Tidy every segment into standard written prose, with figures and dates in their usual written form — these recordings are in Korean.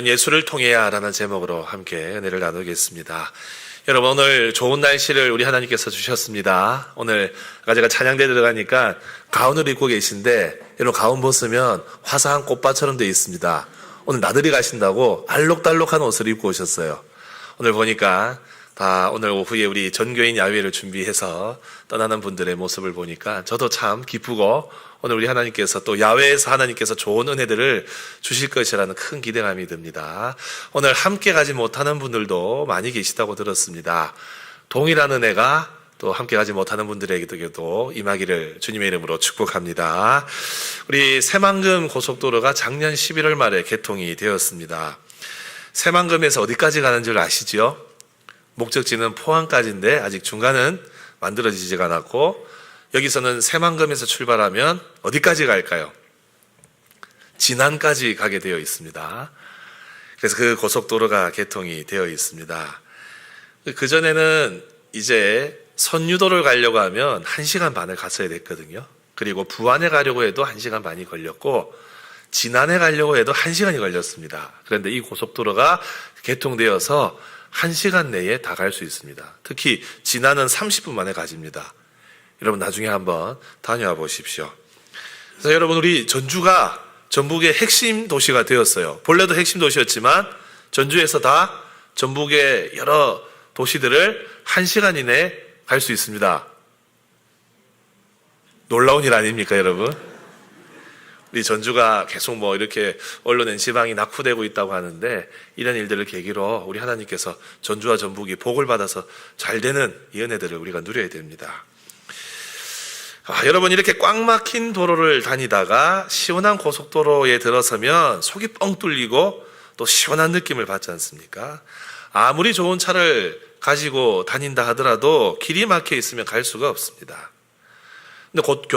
예수를 통해야 라는 제목으로 함께 은혜를 나누겠습니다. 여러분, 오늘 좋은 날씨를 우리 하나님께서 주셨습니다. 오늘 제가 찬양대 들어가니까 가운을 입고 계신데, 여러분 가운 벗으면 화사한 꽃밭처럼 되어 있습니다. 오늘 나들이 가신다고 알록달록한 옷을 입고 오셨어요. 오늘 보니까 다 오늘 오후에 우리 전교인 야외를 준비해서 떠나는 분들의 모습을 보니까 저도 참 기쁘고, 오늘 우리 하나님께서 또 야외에서 하나님께서 좋은 은혜들을 주실 것이라는 큰 기대감이 듭니다. 오늘 함께 가지 못하는 분들도 많이 계시다고 들었습니다. 동일한 은혜가 또 함께 가지 못하는 분들에게도 임하기를 주님의 이름으로 축복합니다. 우리 새만금 고속도로가 작년 11월 말에 개통이 되었습니다. 새만금에서 어디까지 가는 줄 아시죠? 목적지는 포항까지인데 아직 중간은 만들어지지가 않았고, 여기서는 새만금에서 출발하면 어디까지 갈까요? 진안까지 가게 되어 있습니다. 그래서 그 고속도로가 개통이 되어 있습니다. 그전에는 이제 선유도를 가려고 하면 1시간 반을 갔어야 됐거든요. 그리고 부안에 가려고 해도 1시간 반이 걸렸고, 진안에 가려고 해도 1시간이 걸렸습니다. 그런데 이 고속도로가 개통되어서 1시간 내에 다 갈 수 있습니다. 특히 진안은 30분 만에 가집니다. 여러분 나중에 한번 다녀와 보십시오. 그래서 여러분, 우리 전주가 전북의 핵심 도시가 되었어요. 본래도 핵심 도시였지만 전주에서 다 전북의 여러 도시들을 1시간 이내에 갈 수 있습니다. 놀라운 일 아닙니까, 여러분? 우리 전주가 계속 이렇게 언론엔 지방이 낙후되고 있다고 하는데, 이런 일들을 계기로 우리 하나님께서 전주와 전북이 복을 받아서 잘 되는 이 은혜들을 우리가 누려야 됩니다. 여러분, 이렇게 꽉 막힌 도로를 다니다가 시원한 고속도로에 들어서면 속이 뻥 뚫리고 또 시원한 느낌을 받지 않습니까? 아무리 좋은 차를 가지고 다닌다 하더라도 길이 막혀 있으면 갈 수가 없습니다. 근데 곧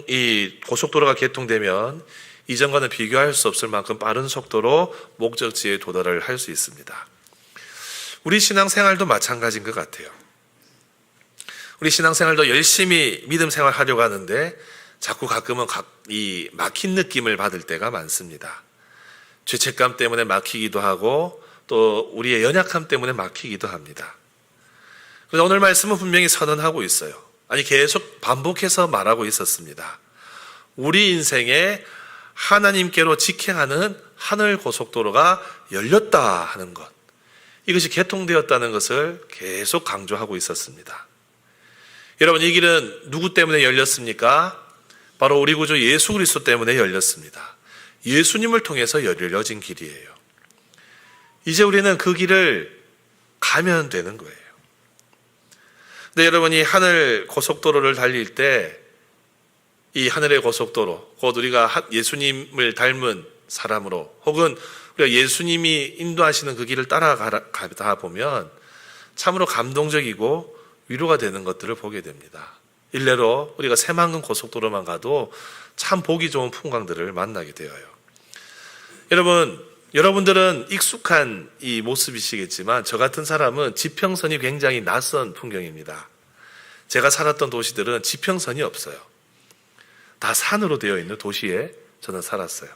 이 고속도로가 개통되면 이전과는 비교할 수 없을 만큼 빠른 속도로 목적지에 도달을 할 수 있습니다. 우리 신앙생활도 마찬가지인 것 같아요. 우리 신앙생활도 열심히 믿음 생활하려고 하는데 자꾸 가끔은 이 막힌 느낌을 받을 때가 많습니다. 죄책감 때문에 막히기도 하고 또 우리의 연약함 때문에 막히기도 합니다. 그래서 오늘 말씀은 분명히 선언하고 있어요. 아니, 계속 반복해서 말하고 있었습니다. 우리 인생에 하나님께로 직행하는 하늘 고속도로가 열렸다 하는 것, 이것이 개통되었다는 것을 계속 강조하고 있었습니다. 여러분, 이 길은 누구 때문에 열렸습니까? 바로 우리 구주 예수 그리스도 때문에 열렸습니다. 예수님을 통해서 열려진 길이에요. 이제 우리는 그 길을 가면 되는 거예요. 근데 여러분이 하늘 고속도로를 달릴 때, 이 하늘의 고속도로, 곧 우리가 예수님을 닮은 사람으로, 혹은 우리가 예수님이 인도하시는 그 길을 따라가다 보면 참으로 감동적이고 위로가 되는 것들을 보게 됩니다. 일례로 우리가 새만금 고속도로만 가도 참 보기 좋은 풍광들을 만나게 되어요. 여러분들은 익숙한 이 모습이시겠지만 저 같은 사람은 지평선이 굉장히 낯선 풍경입니다. 제가 살았던 도시들은 지평선이 없어요. 다 산으로 되어 있는 도시에 저는 살았어요.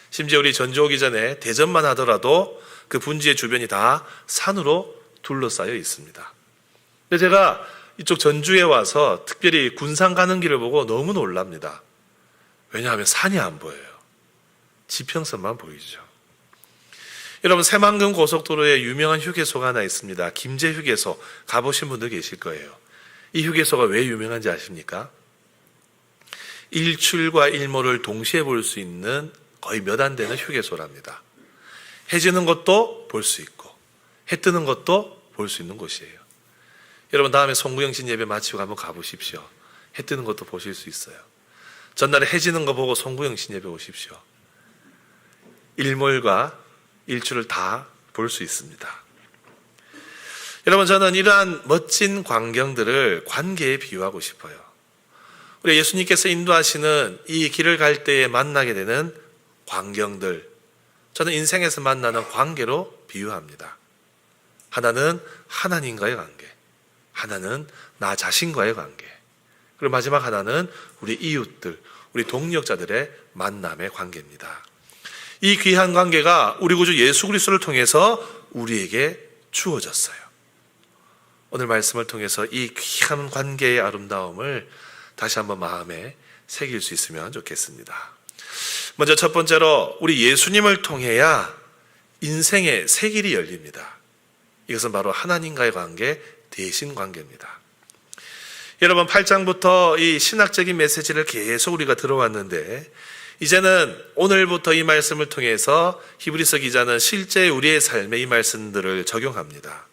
심지어 우리 전주 오기 전에 대전만 하더라도 그 분지의 주변이 다 산으로 둘러싸여 있습니다. 근데 제가 이쪽 전주에 와서 특별히 군산 가는 길을 보고 너무 놀랍니다. 왜냐하면 산이 안 보여요. 지평선만 보이죠. 여러분, 새만금 고속도로에 유명한 휴게소가 하나 있습니다. 김제 휴게소. 가보신 분들 계실 거예요. 이 휴게소가 왜 유명한지 아십니까? 일출과 일몰을 동시에 볼 수 있는 거의 몇 안 되는 휴게소랍니다. 해 지는 것도 볼 수 있고 해 뜨는 것도 볼 수 있는 곳이에요. 여러분, 다음에 송구영신 예배 마치고 한번 가보십시오. 해 뜨는 것도 보실 수 있어요. 전날에 해 지는 거 보고 송구영신 예배 오십시오. 일몰과 일출을 다 볼 수 있습니다. 여러분, 저는 이러한 멋진 광경들을 관계에 비유하고 싶어요. 우리 예수님께서 인도하시는 이 길을 갈 때에 만나게 되는 광경들, 저는 인생에서 만나는 관계로 비유합니다. 하나는 하나님과의 관계, 하나는 나 자신과의 관계, 그리고 마지막 하나는 우리 이웃들, 우리 동력자들의 만남의 관계입니다. 이 귀한 관계가 우리 구주 예수 그리스도를 통해서 우리에게 주어졌어요. 오늘 말씀을 통해서 이 귀한 관계의 아름다움을 다시 한번 마음에 새길 수 있으면 좋겠습니다. 먼저 첫 번째로 우리 예수님을 통해야 인생의 새 길이 열립니다. 이것은 바로 하나님과의 관계, 대신 관계입니다. 여러분 8장부터 이 신학적인 메시지를 계속 우리가 들어왔는데 이제는 오늘부터 이 말씀을 통해서 히브리서 기자는 실제 우리의 삶에 이 말씀들을 적용합니다.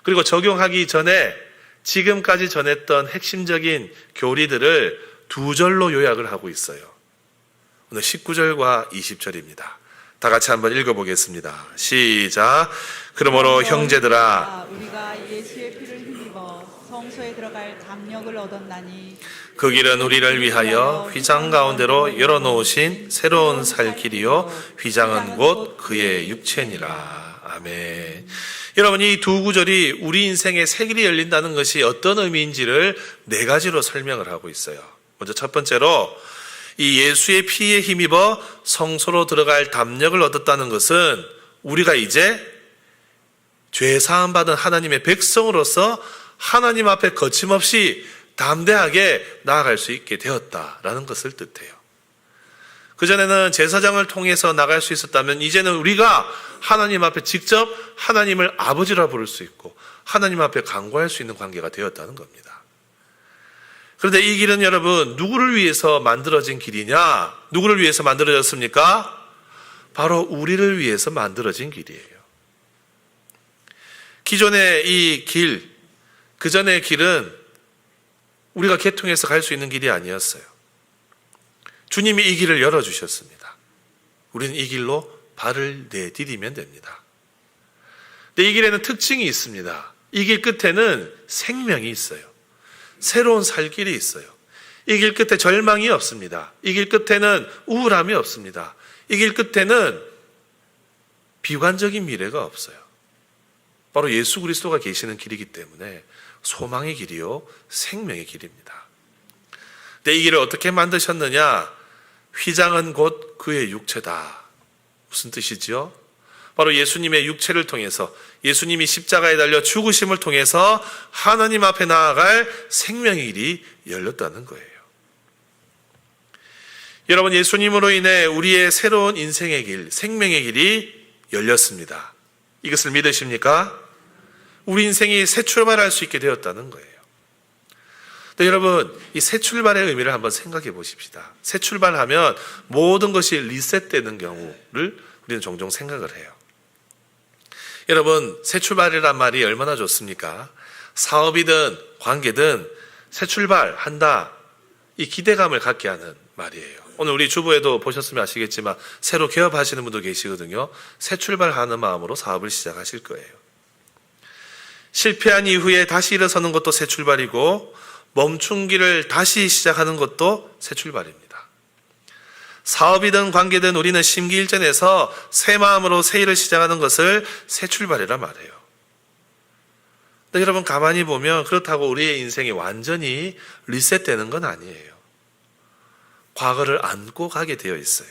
그리고 적용하기 전에 지금까지 전했던 핵심적인 교리들을 두 절로 요약을 하고 있어요. 오늘 19절과 20절입니다. 다 같이 한번 읽어보겠습니다. 시작. 그러므로 형제들아 우리가 예수의 피를 힘입어 성소에 들어갈 담력을 얻었나니 그 길은 우리를 위하여 휘장 가운데로 열어놓으신 새로운 살 길이요 휘장은 곧 그의 육체니라. 아멘. 여러분 이 두 구절이 우리 인생의 새 길이 열린다는 것이 어떤 의미인지를 네 가지로 설명을 하고 있어요. 먼저 첫 번째로 이 예수의 피에 힘입어 성소로 들어갈 담력을 얻었다는 것은 우리가 이제 죄 사함 받은 하나님의 백성으로서 하나님 앞에 거침없이 담대하게 나아갈 수 있게 되었다라는 것을 뜻해요. 그전에는 제사장을 통해서 나갈 수 있었다면 이제는 우리가 하나님 앞에 직접 하나님을 아버지라 부를 수 있고 하나님 앞에 간구할 수 있는 관계가 되었다는 겁니다. 그런데 이 길은 여러분 누구를 위해서 만들어진 길이냐? 누구를 위해서 만들어졌습니까? 바로 우리를 위해서 만들어진 길이에요. 기존의 이 길, 그전의 길은 우리가 개통해서 갈 수 있는 길이 아니었어요. 주님이 이 길을 열어주셨습니다. 우리는 이 길로 발을 내디디면 됩니다. 근데 이 길에는 특징이 있습니다. 이 길 끝에는 생명이 있어요. 새로운 살 길이 있어요. 이 길 끝에 절망이 없습니다. 이 길 끝에는 우울함이 없습니다. 이 길 끝에는 비관적인 미래가 없어요. 바로 예수 그리스도가 계시는 길이기 때문에 소망의 길이요 생명의 길입니다. 근데 이 길을 어떻게 만드셨느냐? 휘장은 곧 그의 육체다. 무슨 뜻이지요? 바로 예수님의 육체를 통해서 예수님이 십자가에 달려 죽으심을 통해서 하나님 앞에 나아갈 생명의 길이 열렸다는 거예요. 여러분 예수님으로 인해 우리의 새로운 인생의 길, 생명의 길이 열렸습니다. 이것을 믿으십니까? 우리 인생이 새 출발할 수 있게 되었다는 거예요. 근데 여러분 이 새 출발의 의미를 한번 생각해 보십시다. 새 출발하면 모든 것이 리셋되는 경우를 우리는 종종 생각을 해요. 여러분 새 출발이란 말이 얼마나 좋습니까? 사업이든 관계든 새 출발한다 이 기대감을 갖게 하는 말이에요. 오늘 우리 주부에도 보셨으면 아시겠지만 새로 개업하시는 분도 계시거든요. 새 출발하는 마음으로 사업을 시작하실 거예요. 실패한 이후에 다시 일어서는 것도 새 출발이고 멈춘 길을 다시 시작하는 것도 새 출발입니다. 사업이든 관계든 우리는 심기일전에서 새 마음으로 새 일을 시작하는 것을 새 출발이라 말해요. 근데 여러분 가만히 보면 그렇다고 우리의 인생이 완전히 리셋되는 건 아니에요. 과거를 안고 가게 되어 있어요.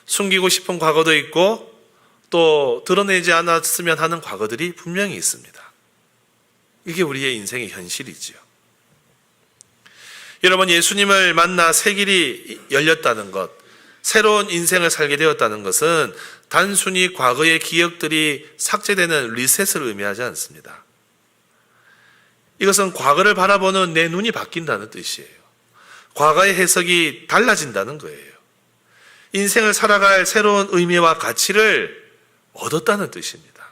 숨기고 싶은 과거도 있고 또 드러내지 않았으면 하는 과거들이 분명히 있습니다. 이게 우리의 인생의 현실이지요. 여러분 예수님을 만나 새 길이 열렸다는 것, 새로운 인생을 살게 되었다는 것은 단순히 과거의 기억들이 삭제되는 리셋을 의미하지 않습니다. 이것은 과거를 바라보는 내 눈이 바뀐다는 뜻이에요. 과거의 해석이 달라진다는 거예요. 인생을 살아갈 새로운 의미와 가치를 얻었다는 뜻입니다.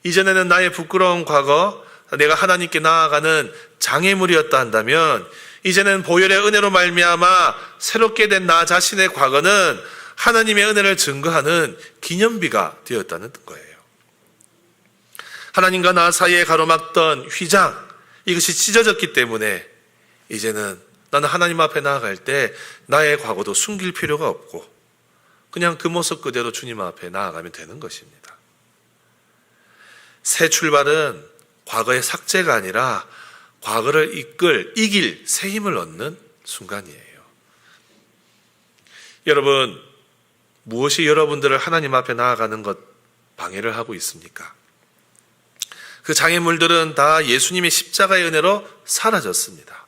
이전에는 나의 부끄러운 과거, 내가 하나님께 나아가는 장애물이었다 한다면 이제는 보혈의 은혜로 말미암아 새롭게 된 나 자신의 과거는 하나님의 은혜를 증거하는 기념비가 되었다는 거예요. 하나님과 나 사이에 가로막던 휘장, 이것이 찢어졌기 때문에 이제는 나는 하나님 앞에 나아갈 때 나의 과거도 숨길 필요가 없고 그냥 그 모습 그대로 주님 앞에 나아가면 되는 것입니다. 새 출발은 과거의 삭제가 아니라 과거를 이길 새 힘을 얻는 순간이에요. 여러분, 무엇이 여러분들을 하나님 앞에 나아가는 것 방해를 하고 있습니까? 그 장애물들은 다 예수님의 십자가의 은혜로 사라졌습니다.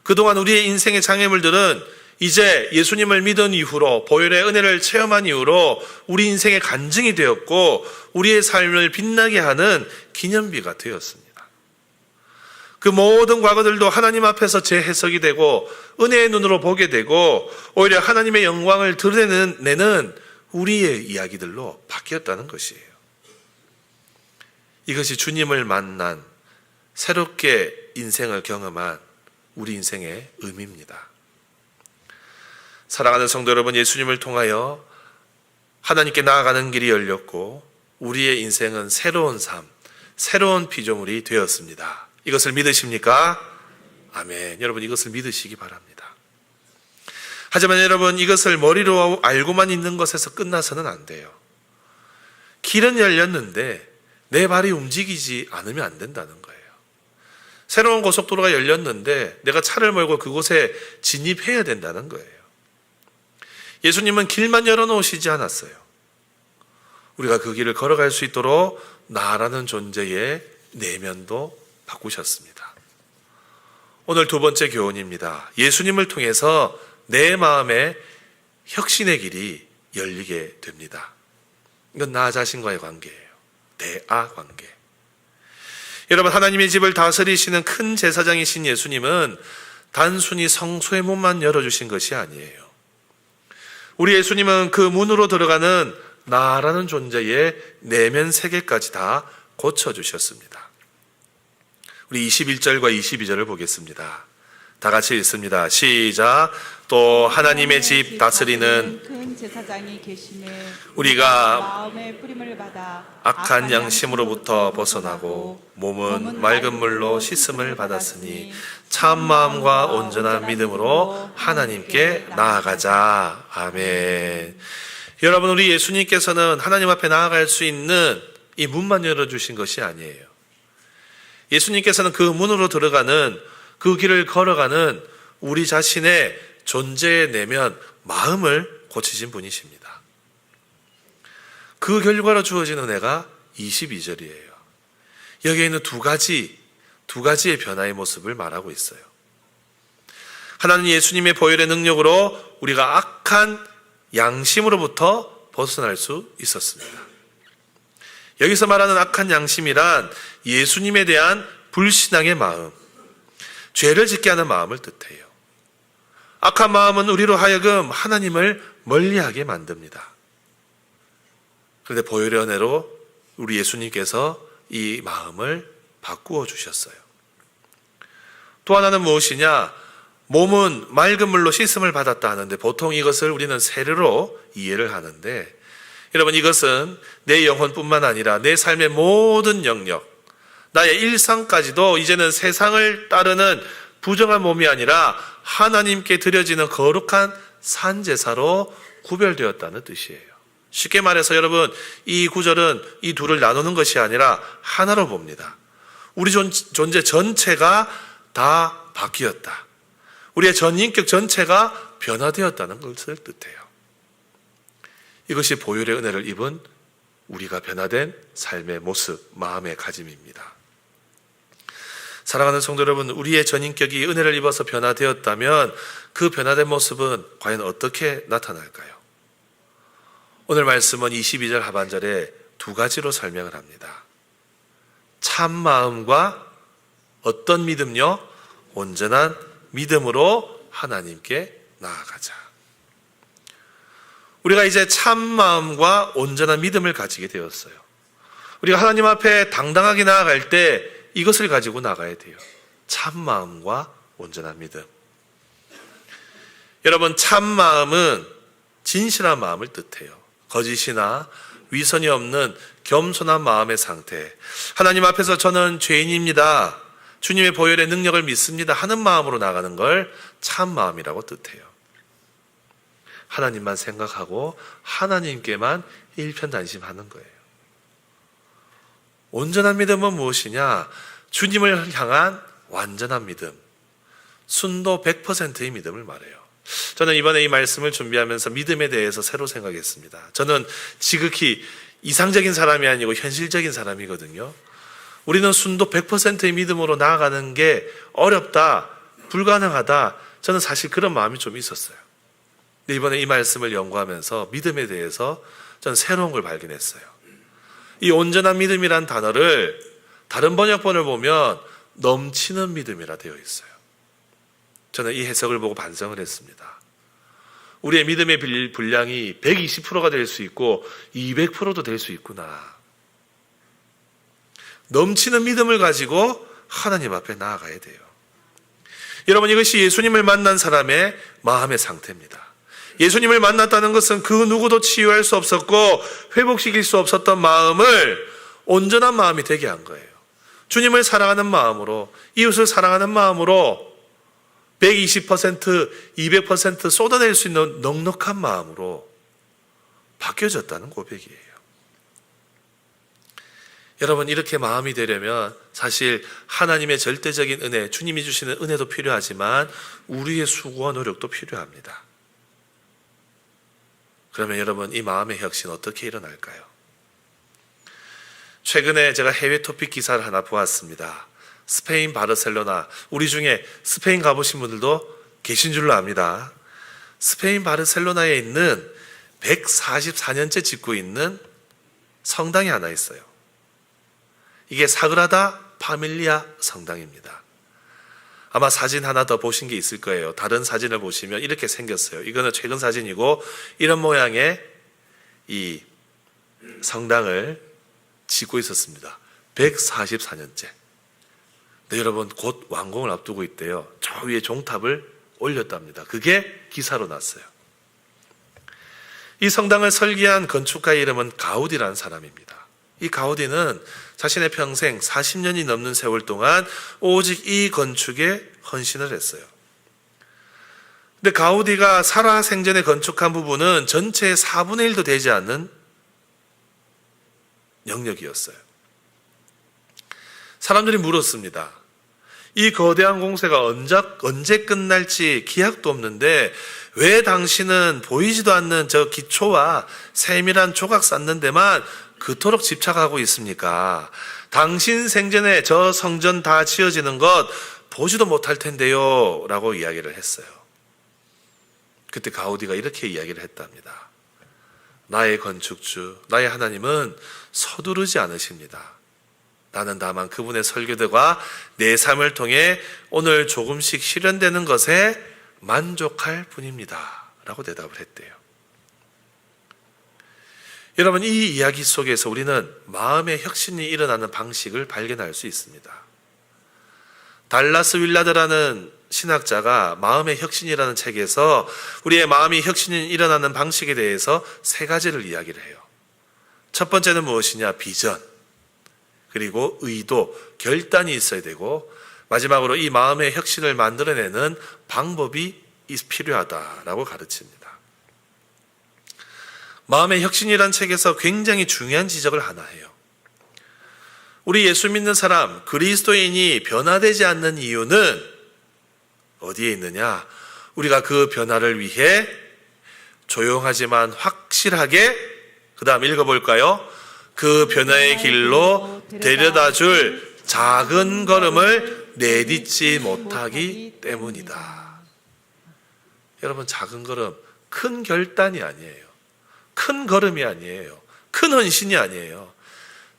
그동안 우리의 인생의 장애물들은 이제 예수님을 믿은 이후로, 보혈의 은혜를 체험한 이후로 우리 인생의 간증이 되었고 우리의 삶을 빛나게 하는 기념비가 되었습니다. 그 모든 과거들도 하나님 앞에서 재해석이 되고 은혜의 눈으로 보게 되고 오히려 하나님의 영광을 드러내는 우리의 이야기들로 바뀌었다는 것이에요. 이것이 주님을 만난, 새롭게 인생을 경험한 우리 인생의 의미입니다. 사랑하는 성도 여러분, 예수님을 통하여 하나님께 나아가는 길이 열렸고 우리의 인생은 새로운 삶, 새로운 피조물이 되었습니다. 이것을 믿으십니까? 아멘. 여러분, 이것을 믿으시기 바랍니다. 하지만 여러분, 이것을 머리로 알고만 있는 것에서 끝나서는 안 돼요. 길은 열렸는데 내 발이 움직이지 않으면 안 된다는 거예요. 새로운 고속도로가 열렸는데 내가 차를 몰고 그곳에 진입해야 된다는 거예요. 예수님은 길만 열어놓으시지 않았어요. 우리가 그 길을 걸어갈 수 있도록 나라는 존재의 내면도 바꾸셨습니다. 오늘 두 번째 교훈입니다. 예수님을 통해서 내 마음의 혁신의 길이 열리게 됩니다. 이건 나 자신과의 관계예요. 대아 관계. 여러분, 하나님의 집을 다스리시는 큰 제사장이신 예수님은 단순히 성소의 문만 열어주신 것이 아니에요. 우리 예수님은 그 문으로 들어가는 나라는 존재의 내면 세계까지 다 고쳐주셨습니다. 우리 21절과 22절을 보겠습니다. 다 같이 읽습니다. 시작. 또 하나님의 집 다스리는 큰 제사장이 계시네. 우리가 마음의 뿌림을 받아 악한 양심으로부터 벗어나고 몸은 맑은 물로 씻음을 받았으니 참 마음과 온전한 믿음으로 하나님께 나아가자. 아멘. 여러분, 우리 예수님께서는 하나님 앞에 나아갈 수 있는 이 문만 열어주신 것이 아니에요. 예수님께서는 그 문으로 들어가는, 그 길을 걸어가는 우리 자신의 존재의 내면, 마음을 고치신 분이십니다. 그 결과로 주어진 은혜가 22절이에요. 여기에 있는 두 가지의 변화의 모습을 말하고 있어요. 하나는 예수님의 보혈의 능력으로 우리가 악한 양심으로부터 벗어날 수 있었습니다. 여기서 말하는 악한 양심이란 예수님에 대한 불신앙의 마음, 죄를 짓게 하는 마음을 뜻해요. 악한 마음은 우리로 하여금 하나님을 멀리하게 만듭니다. 그런데 보혈의 은혜로 우리 예수님께서 이 마음을 바꾸어 주셨어요. 또 하나는 무엇이냐? 몸은 맑은 물로 씻음을 받았다 하는데 보통 이것을 우리는 세례로 이해를 하는데, 여러분, 이것은 내 영혼뿐만 아니라 내 삶의 모든 영역, 나의 일상까지도 이제는 세상을 따르는 부정한 몸이 아니라 하나님께 드려지는 거룩한 산제사로 구별되었다는 뜻이에요. 쉽게 말해서 여러분, 이 구절은 이 둘을 나누는 것이 아니라 하나로 봅니다. 우리 존재 전체가 다 바뀌었다. 우리의 전인격 전체가 변화되었다는 것을 뜻해요. 이것이 보혈의 은혜를 입은 우리가 변화된 삶의 모습, 마음의 가짐입니다. 사랑하는 성도 여러분, 우리의 전인격이 은혜를 입어서 변화되었다면 그 변화된 모습은 과연 어떻게 나타날까요? 오늘 말씀은 22절 하반절에 두 가지로 설명을 합니다. 참 마음과 어떤 믿음요? 온전한 믿음으로 하나님께 나아가자. 우리가 이제 참 마음과 온전한 믿음을 가지게 되었어요. 우리가 하나님 앞에 당당하게 나아갈 때 이것을 가지고 나가야 돼요. 참 마음과 온전한 믿음. 여러분, 참 마음은 진실한 마음을 뜻해요. 거짓이나 위선이 없는 겸손한 마음의 상태. 하나님 앞에서 저는 죄인입니다, 주님의 보혈의 능력을 믿습니다 하는 마음으로 나가는 걸 참 마음이라고 뜻해요. 하나님만 생각하고 하나님께만 일편단심하는 거예요. 온전한 믿음은 무엇이냐? 주님을 향한 완전한 믿음, 순도 100%의 믿음을 말해요. 저는 이번에 이 말씀을 준비하면서 믿음에 대해서 새로 생각했습니다. 저는 지극히 이상적인 사람이 아니고 현실적인 사람이거든요. 우리는 순도 100%의 믿음으로 나아가는 게 어렵다, 불가능하다, 저는 사실 그런 마음이 좀 있었어요. 근데 이번에 이 말씀을 연구하면서 믿음에 대해서 저는 새로운 걸 발견했어요. 이 온전한 믿음이란 단어를 다른 번역본을 보면 넘치는 믿음이라 되어 있어요. 저는 이 해석을 보고 반성을 했습니다. 우리의 믿음의 분량이 120%가 될 수 있고 200%도 될 수 있구나. 넘치는 믿음을 가지고 하나님 앞에 나아가야 돼요. 여러분, 이것이 예수님을 만난 사람의 마음의 상태입니다. 예수님을 만났다는 것은 그 누구도 치유할 수 없었고 회복시킬 수 없었던 마음을 온전한 마음이 되게 한 거예요. 주님을 사랑하는 마음으로, 이웃을 사랑하는 마음으로 120%, 200% 쏟아낼 수 있는 넉넉한 마음으로 바뀌어졌다는 고백이에요. 여러분, 이렇게 마음이 되려면 사실 하나님의 절대적인 은혜, 주님이 주시는 은혜도 필요하지만 우리의 수고와 노력도 필요합니다. 그러면 여러분, 이 마음의 혁신 어떻게 일어날까요? 최근에 제가 해외 토픽 기사를 하나 보았습니다. 스페인 바르셀로나, 우리 중에 스페인 가보신 분들도 계신 줄로 압니다. 스페인 바르셀로나에 있는 144년째 짓고 있는 성당이 하나 있어요. 이게 사그라다 파밀리아 성당입니다. 아마 사진 하나 더 보신 게 있을 거예요. 다른 사진을 보시면 이렇게 생겼어요. 이거는 최근 사진이고 이런 모양의 이 성당을 짓고 있었습니다. 144년째. 네, 여러분, 곧 완공을 앞두고 있대요. 저 위에 종탑을 올렸답니다. 그게 기사로 났어요. 이 성당을 설계한 건축가의 이름은 가우디라는 사람입니다. 이 가우디는 자신의 평생 40년이 넘는 세월 동안 오직 이 건축에 헌신을 했어요. 근데 가우디가 살아생전에 건축한 부분은 전체의 4분의 1도 되지 않는 영역이었어요. 사람들이 물었습니다. 이 거대한 공사가 언제 끝날지 기약도 없는데 왜 당신은 보이지도 않는 저 기초와 세밀한 조각 쌓는 데만 그토록 집착하고 있습니까? 당신 생전에 저 성전 다 지어지는 것 보지도 못할 텐데요 라고 이야기를 했어요. 그때 가우디가 이렇게 이야기를 했답니다. 나의 건축주, 나의 하나님은 서두르지 않으십니다. 나는 다만 그분의 설교들과 내 삶을 통해 오늘 조금씩 실현되는 것에 만족할 뿐입니다 라고 대답을 했대요. 여러분, 이 이야기 속에서 우리는 마음의 혁신이 일어나는 방식을 발견할 수 있습니다. 달라스 윌라드라는 신학자가 마음의 혁신이라는 책에서 우리의 마음이 혁신이 일어나는 방식에 대해서 3가지를 이야기를 해요. 첫 번째는 무엇이냐? 비전, 그리고 의도, 결단이 있어야 되고, 마지막으로 이 마음의 혁신을 만들어내는 방법이 필요하다라고 가르칩니다. 마음의 혁신이란 책에서 굉장히 중요한 지적을 하나 해요. 우리 예수 믿는 사람, 그리스도인이 변화되지 않는 이유는 어디에 있느냐? 우리가 그 변화를 위해 조용하지만 확실하게, 그 다음 읽어볼까요? 그 변화의 길로 데려다 줄 작은 걸음을 내딛지 못하기 때문이다. 여러분, 작은 걸음, 큰 결단이 아니에요. 큰 걸음이 아니에요. 큰 헌신이 아니에요.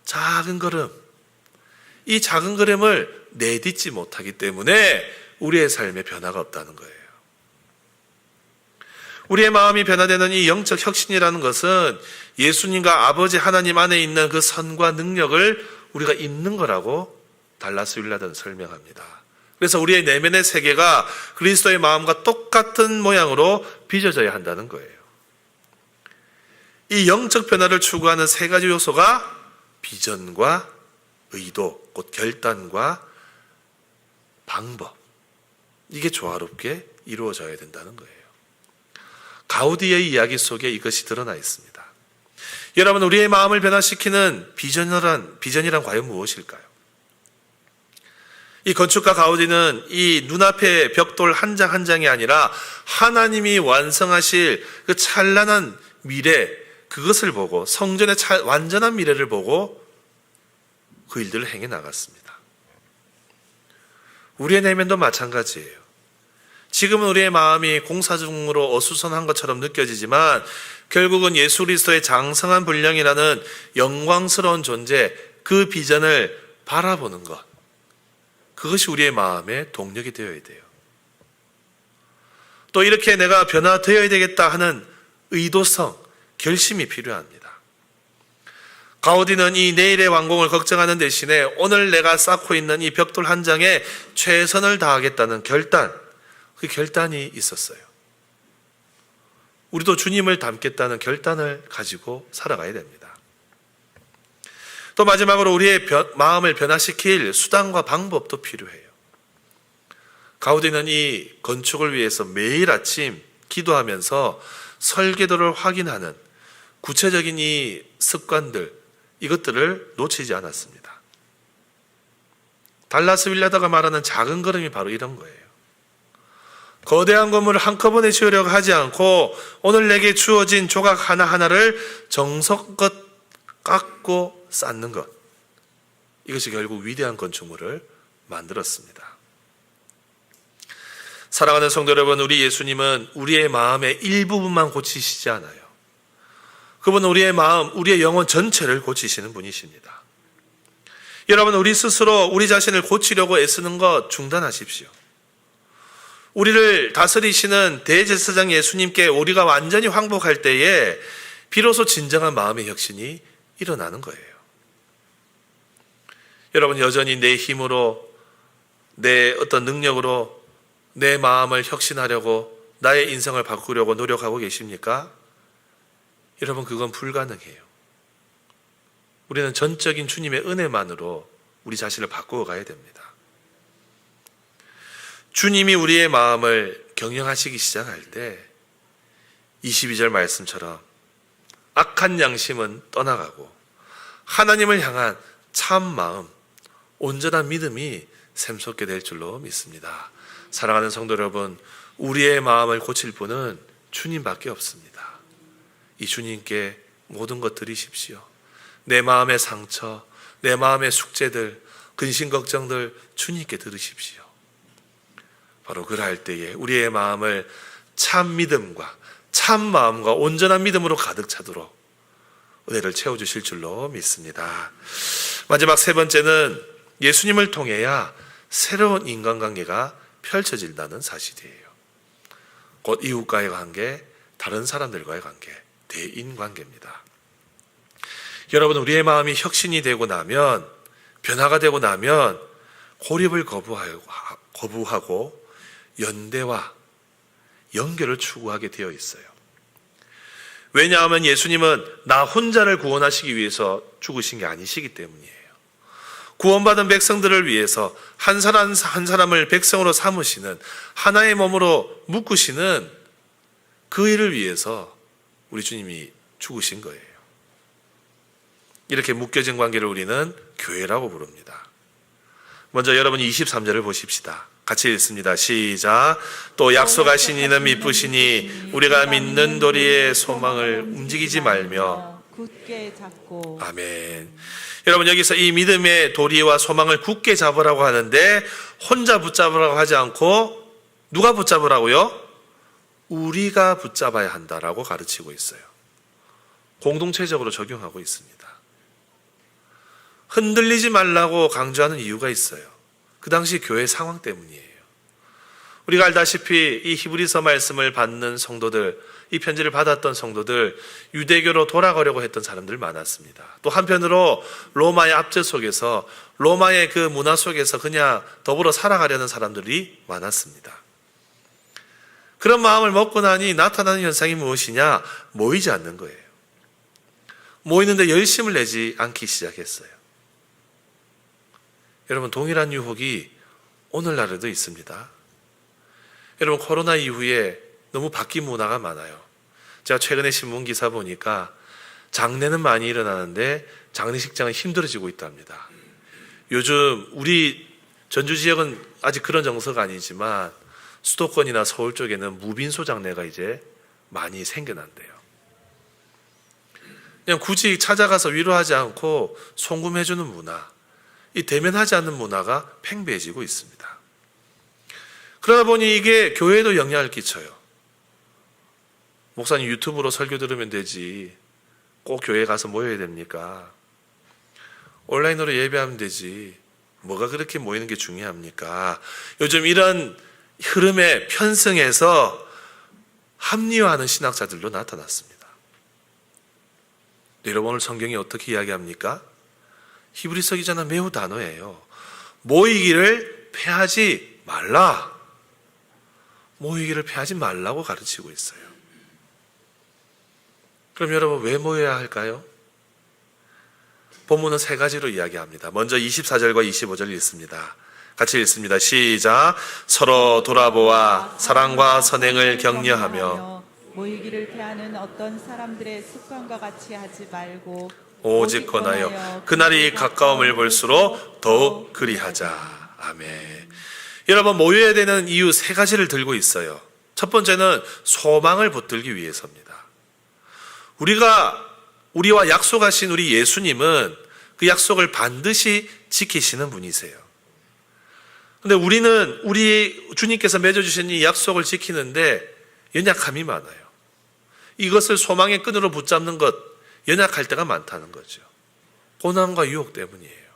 작은 걸음. 이 작은 걸음을 내딛지 못하기 때문에 우리의 삶에 변화가 없다는 거예요. 우리의 마음이 변화되는 이 영적 혁신이라는 것은 예수님과 아버지 하나님 안에 있는 그 선과 능력을 우리가 입는 거라고 달라스 윌라드는 설명합니다. 그래서 우리의 내면의 세계가 그리스도의 마음과 똑같은 모양으로 빚어져야 한다는 거예요. 이 영적 변화를 추구하는 3가지 요소가 비전과 의도, 곧 결단과 방법, 이게 조화롭게 이루어져야 된다는 거예요. 가우디의 이야기 속에 이것이 드러나 있습니다. 여러분, 우리의 마음을 변화시키는 비전이란 과연 무엇일까요? 이 건축가 가우디는 이 눈앞의 벽돌 한 장 한 장이 아니라 하나님이 완성하실 그 찬란한 미래, 그것을 보고 성전의 완전한 미래를 보고 그 일들을 행해 나갔습니다. 우리의 내면도 마찬가지예요. 지금은 우리의 마음이 공사 중으로 어수선한 것처럼 느껴지지만 결국은 예수 그리스도의 장성한 분량이라는 영광스러운 존재, 그 비전을 바라보는 것, 그것이 우리의 마음의 동력이 되어야 돼요. 또 이렇게 내가 변화되어야 되겠다 하는 의도성, 결심이 필요합니다. 가우디는 이 내일의 완공을 걱정하는 대신에 오늘 내가 쌓고 있는 이 벽돌 한 장에 최선을 다하겠다는 결단, 그 결단이 있었어요. 우리도 주님을 닮겠다는 결단을 가지고 살아가야 됩니다. 또 마지막으로 우리의 마음을 변화시킬 수단과 방법도 필요해요. 가우디는 이 건축을 위해서 매일 아침 기도하면서 설계도를 확인하는 구체적인 이 습관들, 이것들을 놓치지 않았습니다. 달라스 윌라더가 말하는 작은 걸음이 바로 이런 거예요. 거대한 건물을 한꺼번에 지으려고 하지 않고 오늘 내게 주어진 조각 하나하나를 정성껏 깎고 쌓는 것, 이것이 결국 위대한 건축물을 만들었습니다. 사랑하는 성도 여러분, 우리 예수님은 우리의 마음의 일부분만 고치시지 않아요. 그분은 우리의 마음, 우리의 영혼 전체를 고치시는 분이십니다. 여러분, 우리 스스로 우리 자신을 고치려고 애쓰는 것 중단하십시오. 우리를 다스리시는 대제사장 예수님께 우리가 완전히 황복할 때에 비로소 진정한 마음의 혁신이 일어나는 거예요. 여러분, 여전히 내 힘으로, 내 어떤 능력으로 내 마음을 혁신하려고, 나의 인생을 바꾸려고 노력하고 계십니까? 여러분, 그건 불가능해요. 우리는 전적인 주님의 은혜만으로 우리 자신을 바꾸어 가야 됩니다. 주님이 우리의 마음을 경영하시기 시작할 때 22절 말씀처럼 악한 양심은 떠나가고 하나님을 향한 참 마음, 온전한 믿음이 샘솟게 될 줄로 믿습니다. 사랑하는 성도 여러분, 우리의 마음을 고칠 분은 주님밖에 없습니다. 이 주님께 모든 것 드리십시오. 내 마음의 상처, 내 마음의 숙제들, 근심 걱정들 주님께 들으십시오. 바로 그럴 때에 우리의 마음을 참 믿음과 참 마음과 온전한 믿음으로 가득 차도록 은혜를 채워주실 줄로 믿습니다. 마지막 세 번째는 예수님을 통해야 새로운 인간관계가 펼쳐진다는 사실이에요. 곧 이웃과의 관계, 다른 사람들과의 관계, 대인관계입니다. 여러분, 우리의 마음이 혁신이 되고 나면, 변화가 되고 나면 고립을 거부하고 연대와 연결을 추구하게 되어 있어요. 왜냐하면 예수님은 나 혼자를 구원하시기 위해서 죽으신 게 아니시기 때문이에요. 구원받은 백성들을 위해서 한 사람 한 사람을 백성으로 삼으시는, 하나의 몸으로 묶으시는 그 일을 위해서 우리 주님이 죽으신 거예요. 이렇게 묶여진 관계를 우리는 교회라고 부릅니다. 먼저 여러분 23절을 보십시다. 같이 읽습니다. 시작. 또 약속하신 이는 미쁘시니 우리가 믿는 도리의 소망을 움직이지 말며 굳게 잡고. 아멘. 여러분, 여기서 이 믿음의 도리와 소망을 굳게 잡으라고 하는데 혼자 붙잡으라고 하지 않고 누가 붙잡으라고요? 우리가 붙잡아야 한다라고 가르치고 있어요. 공동체적으로 적용하고 있습니다. 흔들리지 말라고 강조하는 이유가 있어요. 그 당시 교회 상황 때문이에요. 우리가 알다시피 이 히브리서 말씀을 받는 성도들, 이 편지를 받았던 성도들, 유대교로 돌아가려고 했던 사람들 많았습니다. 또 한편으로 로마의 압제 속에서, 로마의 그 문화 속에서 그냥 더불어 살아가려는 사람들이 많았습니다. 그런 마음을 먹고 나니 나타나는 현상이 무엇이냐? 모이지 않는 거예요. 모이는데 열심을 내지 않기 시작했어요. 여러분, 동일한 유혹이 오늘날에도 있습니다. 여러분, 코로나 이후에 너무 바뀐 문화가 많아요. 제가 최근에 신문 기사 보니까 장례는 많이 일어나는데 장례식장은 힘들어지고 있답니다. 요즘 우리 전주 지역은 아직 그런 정서가 아니지만 수도권이나 서울 쪽에는 무빈소장내가 이제 많이 생겨난대요. 그냥 굳이 찾아가서 위로하지 않고 송금해주는 문화, 이 대면하지 않는 문화가 팽배해지고 있습니다. 그러다 보니 이게 교회에도 영향을 끼쳐요. 목사님 유튜브로 설교 들으면 되지, 꼭 교회 가서 모여야 됩니까? 온라인으로 예배하면 되지, 뭐가 그렇게 모이는 게 중요합니까? 요즘 이런 흐름에 편승해서 합리화하는 신학자들도 나타났습니다. 여러분, 오늘 성경이 어떻게 이야기합니까? 히브리서 기자는 매우 단호해요. 모이기를 패하지 말라. 모이기를 패하지 말라고 가르치고 있어요. 그럼 여러분, 왜 모여야 할까요? 본문은 세 가지로 이야기합니다. 먼저 24절과 25절 읽습니다. 같이 읽습니다. 시작. 서로 돌아보아 사랑과 선행을 격려하며 모이기를 피하는 어떤 사람들의 습관과 같이 하지 말고 오직 권하여 그날이 가까움을 볼수록 더욱 그리하자. 아멘. 여러분, 모여야 되는 이유 세 가지를 들고 있어요. 첫 번째는 소망을 붙들기 위해서입니다. 우리와 약속하신 우리 예수님은 그 약속을 반드시 지키시는 분이세요. 근데 우리는 우리 주님께서 맺어주신 이 약속을 지키는데 연약함이 많아요. 이것을 소망의 끈으로 붙잡는 것, 연약할 때가 많다는 거죠. 고난과 유혹 때문이에요.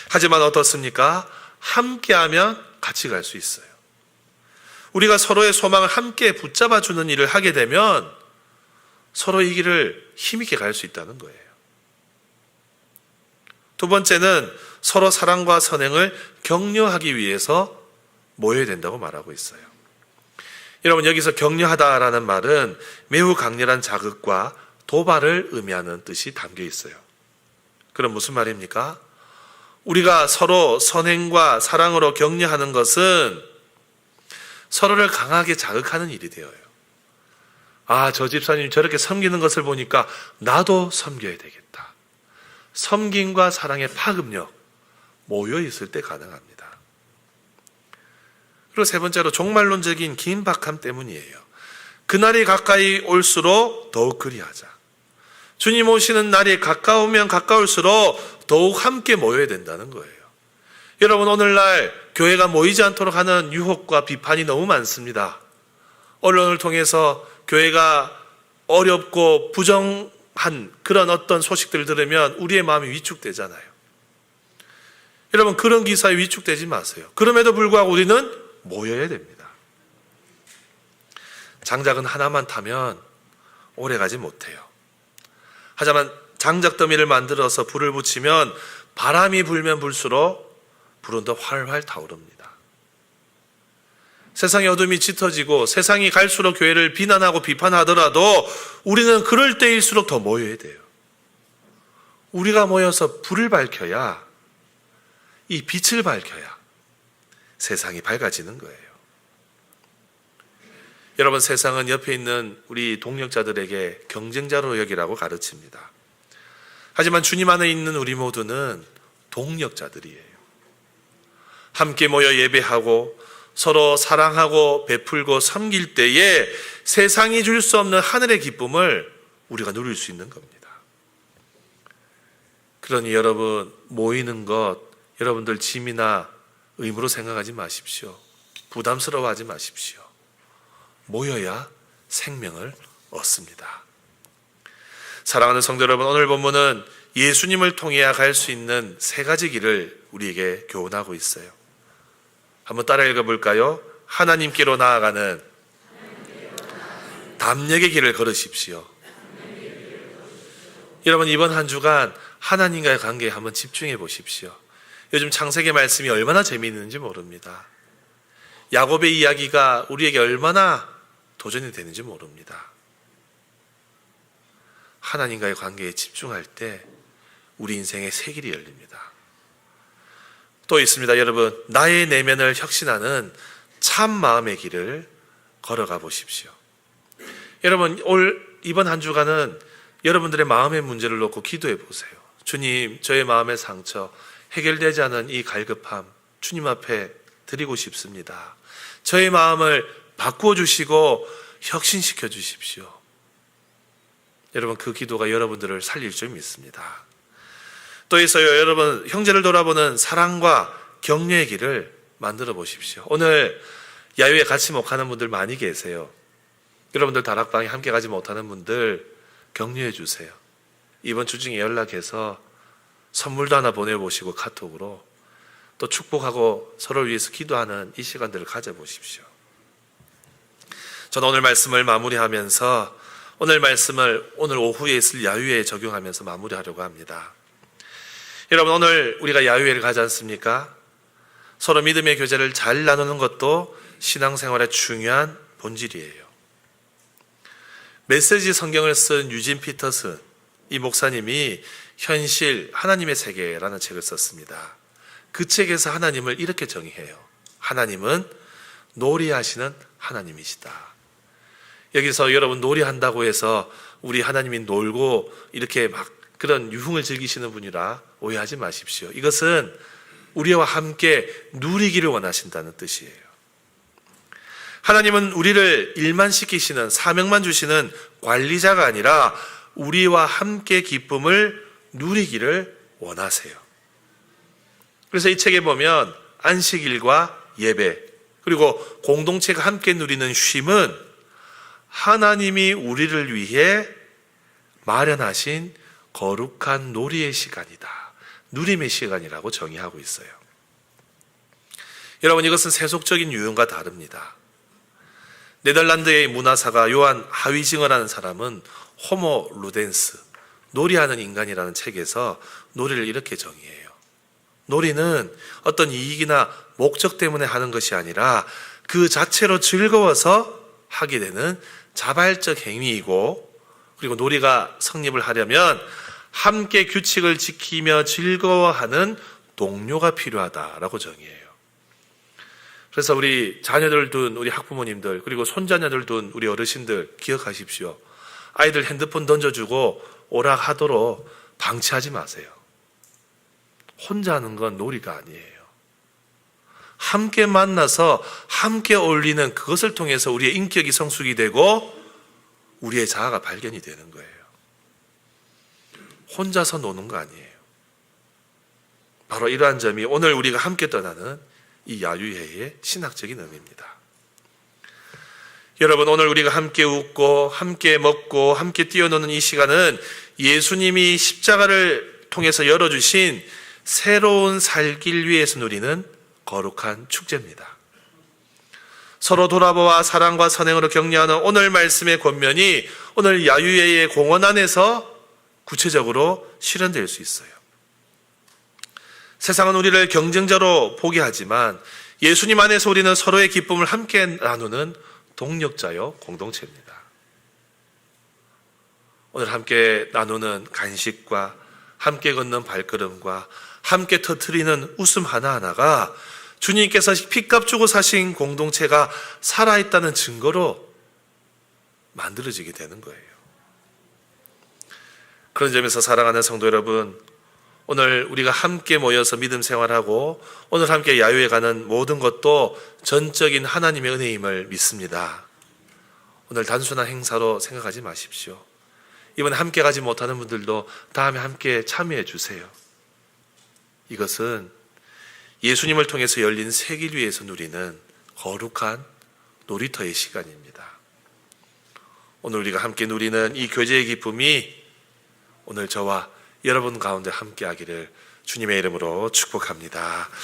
하지만 어떻습니까? 함께하면 같이 갈 수 있어요. 우리가 서로의 소망을 함께 붙잡아주는 일을 하게 되면 서로 이 길을 힘있게 갈 수 있다는 거예요. 두 번째는 서로 사랑과 선행을 격려하기 위해서 모여야 된다고 말하고 있어요. 여러분, 여기서 격려하다라는 말은 매우 강렬한 자극과 도발을 의미하는 뜻이 담겨 있어요. 그럼 무슨 말입니까? 우리가 서로 선행과 사랑으로 격려하는 것은 서로를 강하게 자극하는 일이 되어요. 아, 저 집사님 저렇게 섬기는 것을 보니까 나도 섬겨야 되겠다. 섬김과 사랑의 파급력, 모여 있을 때 가능합니다. 그리고 세 번째로 종말론적인 긴박함 때문이에요. 그날이 가까이 올수록 더욱 그리하자. 주님 오시는 날이 가까우면 가까울수록 더욱 함께 모여야 된다는 거예요. 여러분, 오늘날 교회가 모이지 않도록 하는 유혹과 비판이 너무 많습니다. 언론을 통해서 교회가 어렵고 부정한 그런 어떤 소식들을 들으면 우리의 마음이 위축되잖아요. 여러분, 그런 기사에 위축되지 마세요. 그럼에도 불구하고 우리는 모여야 됩니다. 장작은 하나만 타면 오래가지 못해요. 하지만 장작 더미를 만들어서 불을 붙이면 바람이 불면 불수록 불은 더 활활 타오릅니다. 세상의 어둠이 짙어지고 세상이 갈수록 교회를 비난하고 비판하더라도 우리는 그럴 때일수록 더 모여야 돼요. 우리가 모여서 불을 밝혀야, 이 빛을 밝혀야 세상이 밝아지는 거예요. 여러분, 세상은 옆에 있는 우리 동력자들에게 경쟁자로 여기라고 가르칩니다. 하지만 주님 안에 있는 우리 모두는 동력자들이에요. 함께 모여 예배하고 서로 사랑하고 베풀고 섬길 때에 세상이 줄 수 없는 하늘의 기쁨을 우리가 누릴 수 있는 겁니다. 그러니 여러분, 모이는 것 여러분들 짐이나 의무로 생각하지 마십시오. 부담스러워하지 마십시오. 모여야 생명을 얻습니다. 사랑하는 성도 여러분, 오늘 본문은 예수님을 통해야 갈 수 있는 세 가지 길을 우리에게 교훈하고 있어요. 한번 따라 읽어볼까요? 하나님께로 나아가는 담력의 길을 걸으십시오. 여러분, 이번 한 주간 하나님과의 관계에 한번 집중해 보십시오. 요즘 창세기 말씀이 얼마나 재미있는지 모릅니다. 야곱의 이야기가 우리에게 얼마나 도전이 되는지 모릅니다. 하나님과의 관계에 집중할 때 우리 인생의 새 길이 열립니다. 또 있습니다. 여러분, 나의 내면을 혁신하는 참 마음의 길을 걸어가 보십시오. 여러분, 이번 한 주간은 여러분들의 마음의 문제를 놓고 기도해 보세요. 주님, 저의 마음의 상처, 해결되지 않은 이 갈급함 주님 앞에 드리고 싶습니다. 저의 마음을 바꾸어 주시고 혁신시켜 주십시오. 여러분, 그 기도가 여러분들을 살릴 줄 믿습니다. 또 있어요. 여러분, 형제를 돌아보는 사랑과 격려의 길을 만들어 보십시오. 오늘 야유회 같이 못 가는 분들 많이 계세요. 여러분들 다락방에 함께 가지 못하는 분들 격려해 주세요. 이번 주 중에 연락해서 선물도 하나 보내보시고 카톡으로 또 축복하고 서로를 위해서 기도하는 이 시간들을 가져보십시오. 저는 오늘 말씀을 마무리하면서 오늘 말씀을 오늘 오후에 있을 야유회에 적용하면서 마무리하려고 합니다. 여러분, 오늘 우리가 야유회를 가지 않습니까? 서로 믿음의 교제를 잘 나누는 것도 신앙생활의 중요한 본질이에요. 메시지 성경을 쓴 유진 피터슨, 이 목사님이 현실 하나님의 세계라는 책을 썼습니다. 그 책에서 하나님을 이렇게 정의해요. 하나님은 놀이하시는 하나님이시다. 여기서 여러분, 놀이한다고 해서 우리 하나님이 놀고 이렇게 막 그런 유흥을 즐기시는 분이라 오해하지 마십시오. 이것은 우리와 함께 누리기를 원하신다는 뜻이에요. 하나님은 우리를 일만 시키시는, 사명만 주시는 관리자가 아니라 우리와 함께 기쁨을 누리기를 원하세요. 그래서 이 책에 보면 안식일과 예배, 그리고 공동체가 함께 누리는 쉼은 하나님이 우리를 위해 마련하신 거룩한 놀이의 시간이다, 누림의 시간이라고 정의하고 있어요. 여러분, 이것은 세속적인 유형과 다릅니다. 네덜란드의 문화사가 요한 하위징어라는 사람은 호모 루덴스, 놀이하는 인간이라는 책에서 놀이를 이렇게 정의해요. 놀이는 어떤 이익이나 목적 때문에 하는 것이 아니라 그 자체로 즐거워서 하게 되는 자발적 행위이고, 그리고 놀이가 성립을 하려면 함께 규칙을 지키며 즐거워하는 동료가 필요하다라고 정의해요. 그래서 우리 자녀들 둔 우리 학부모님들, 그리고 손자녀들 둔 우리 어르신들 기억하십시오. 아이들 핸드폰 던져주고 오락하도록 방치하지 마세요. 혼자 하는 건 놀이가 아니에요. 함께 만나서 함께 어울리는 그것을 통해서 우리의 인격이 성숙이 되고 우리의 자아가 발견이 되는 거예요. 혼자서 노는 거 아니에요. 바로 이러한 점이 오늘 우리가 함께 떠나는 이 야유회의 신학적인 의미입니다. 여러분, 오늘 우리가 함께 웃고 함께 먹고 함께 뛰어노는 이 시간은 예수님이 십자가를 통해서 열어주신 새로운 살길 위해서 누리는 거룩한 축제입니다. 서로 돌아보아 사랑과 선행으로 격려하는 오늘 말씀의 권면이 오늘 야유회의 공원 안에서 구체적으로 실현될 수 있어요. 세상은 우리를 경쟁자로 보게 하지만 예수님 안에서 우리는 서로의 기쁨을 함께 나누는 동력자요 공동체입니다. 오늘 함께 나누는 간식과 함께 걷는 발걸음과 함께 터뜨리는 웃음 하나하나가 주님께서 핏값 주고 사신 공동체가 살아있다는 증거로 만들어지게 되는 거예요. 그런 점에서 사랑하는 성도 여러분, 오늘 우리가 함께 모여서 믿음 생활하고 오늘 함께 야유회 가는 모든 것도 전적인 하나님의 은혜임을 믿습니다. 오늘 단순한 행사로 생각하지 마십시오. 이번에 함께 가지 못하는 분들도 다음에 함께 참여해 주세요. 이것은 예수님을 통해서 열린 세길 위에서 누리는 거룩한 놀이터의 시간입니다. 오늘 우리가 함께 누리는 이 교제의 기쁨이 오늘 저와 여러분 가운데 함께 하기를 주님의 이름으로 축복합니다.